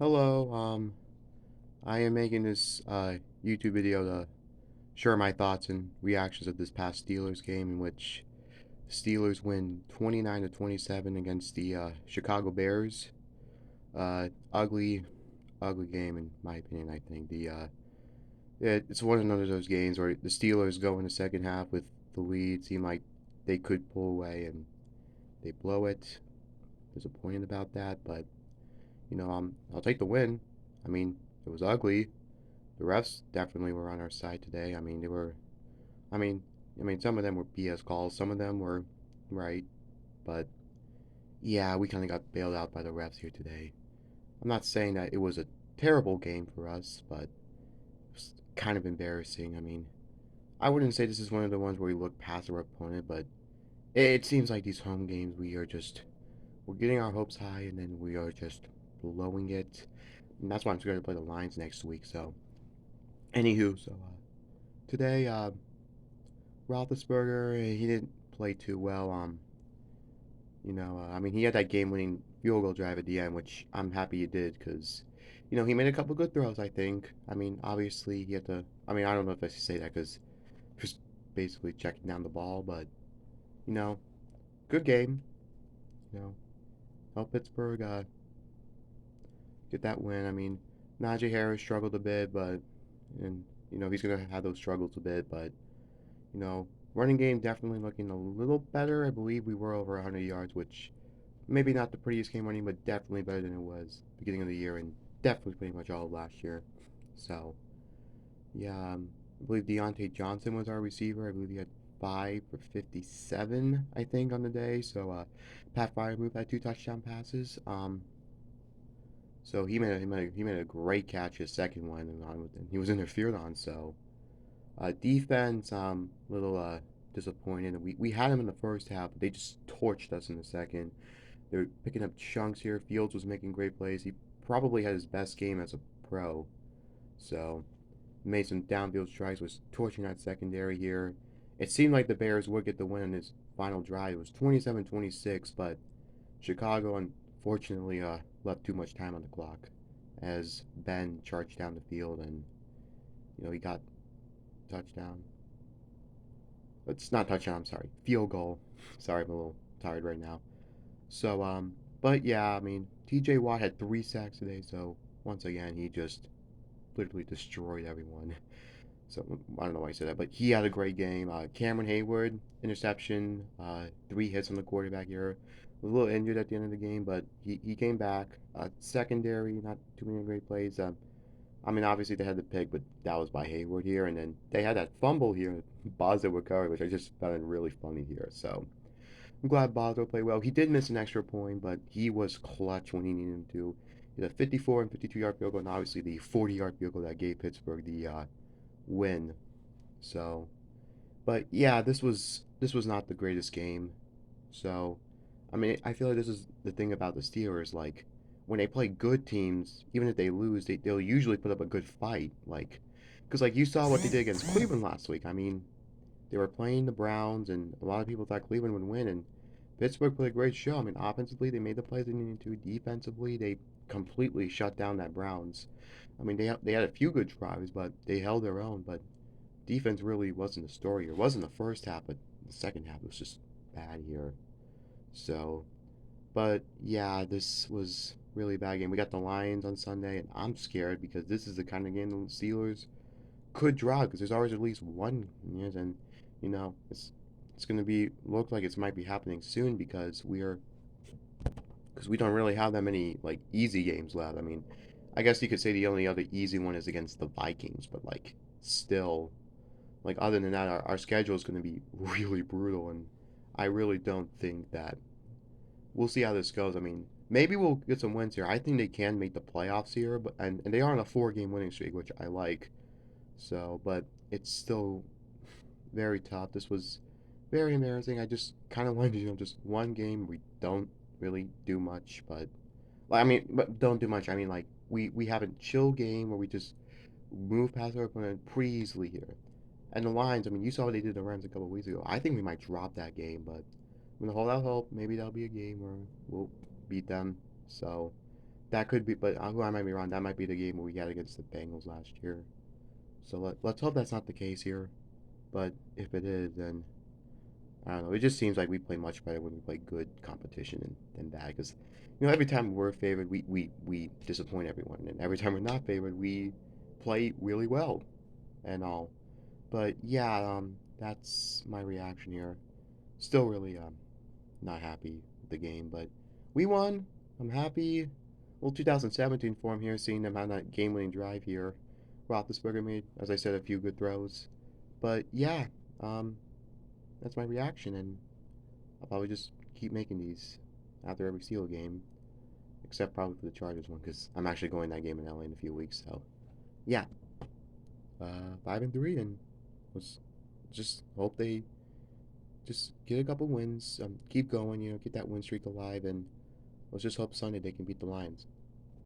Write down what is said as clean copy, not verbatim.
Hello, I am making this YouTube video to share my thoughts and reactions of this past Steelers game in which the Steelers win 29 to 27 against the Chicago Bears. Ugly, ugly game in my opinion. I think it's one of those games where the Steelers go in the second half with the lead, seem like they could pull away and they blow it. Disappointed about that, but I'll take the win. I mean, it was ugly. The refs definitely were on our side today. I mean, they were. I mean, some of them were BS calls. Some of them were right, but yeah, we kind of got bailed out by the refs here today. I'm not saying that it was a terrible game for us, but it was kind of embarrassing. I mean, I wouldn't say this is one of the ones where we look past our opponent, but it seems like these home games we're getting our hopes high and then we are just blowing it. And that's why I'm scared to play the Lions next week. So, anywho, today, Roethlisberger, he didn't play too well. I mean, he had that game-winning field goal drive at the end, which I'm happy he did because, he made a couple good throws. I think. I mean, obviously, he had to. I mean, I don't know if I should say that because just basically checking down the ball, but you know, good game. You know, help Pittsburgh get that win. I mean, Najee Harris struggled a bit, but and he's gonna have those struggles a bit, but You know, running game definitely looking a little better. I believe we were over 100 yards, which maybe not the prettiest game running, but definitely better than it was beginning of the year and definitely pretty much all of last year. So, yeah, I believe Deontay Johnson was our receiver. I believe he had 5 for 57, I think, on the day. So, Pat Freiermuth had 2 touchdown passes. So he made a great catch his second one, and he was interfered on. So, defense, little disappointed. We had him in the first half, but they just torched us in the second. They're picking up chunks here. Fields was making great plays. He probably had his best game as a pro. So made some downfield strikes, was torching that secondary here. It seemed like the Bears would get the win in this final drive. It was 27-26, but Chicago unfortunately left too much time on the clock as Ben charged down the field and he got touchdown. It's not touchdown, I'm sorry. Field goal. Sorry, I'm a little tired right now. So, but yeah, I mean, TJ Watt had 3 sacks today, so once again, he just literally destroyed everyone. So, I don't know why I said that, but he had a great game. Cameron Hayward, interception, 3 hits on the quarterback here. Was a little injured at the end of the game, but he came back. Secondary, not too many great plays. I mean, obviously they had the pick, but that was by Hayward here, and then they had that fumble here, Boswell recovered, which I just found really funny here. So I'm glad Boswell played well. He did miss an extra point, but he was clutch when he needed him to. He had a 54 and 52-yard field goal, and obviously the 40-yard field goal that gave Pittsburgh the win. So, but yeah, this was not the greatest game. So, I mean, I feel like this is the thing about the Steelers. Like, when they play good teams, even if they lose, they'll usually put up a good fight. Like, because like you saw what they did against Cleveland last week. I mean, they were playing the Browns, and a lot of people thought Cleveland would win, and Pittsburgh played a great show. I mean, offensively, they made the plays they needed to. Defensively, they completely shut down that Browns. I mean, they had a few good drives, but they held their own. But defense really wasn't the story. It wasn't the first half, but the second half was just bad here. So, but yeah, this was really a bad game. We got the Lions on Sunday, and I'm scared because this is the kind of game the Steelers could draw because there's always at least one, and it's going to be look like it might be happening soon because we don't really have that many like easy games left. I mean, I guess you could say the only other easy one is against the Vikings, but like still, like other than that, our schedule is going to be really brutal, and I really don't think that we'll see how this goes. I mean, maybe we'll get some wins here. I think they can make the playoffs here, but and they are on a 4 game winning streak, which I like. So, but it's still very tough. This was very embarrassing. I just kind of wanted, just one game. We don't really do much, but like, I mean, but don't do much. I mean, like we have a chill game where we just move past our opponent pretty easily here. And the Lions, I mean, you saw what they did to the Rams a couple of weeks ago. I think we might drop that game, but I'm gonna hold out hope. Maybe that'll be a game where we'll beat them. So that could be, but I might be wrong. That might be the game where we had against the Bengals last year. So let's hope that's not the case here. But if it is, then I don't know. It just seems like we play much better when we play good competition than bad. Because every time we're favored, we disappoint everyone, and every time we're not favored, we play really well and all. But yeah, that's my reaction here. Still really not happy with the game, but we won. I'm happy. Well, 2017 form here, seeing them on that game-winning drive here. Roethlisberger made, as I said, a few good throws. But yeah, um, that's my reaction, and I'll probably just keep making these after every Steel game, except probably for the Chargers one, because I'm actually going that game in LA in a few weeks. So yeah, 5-3, and let's just hope they just get a couple wins, keep going, get that win streak alive, and let's just hope Sunday they can beat the Lions.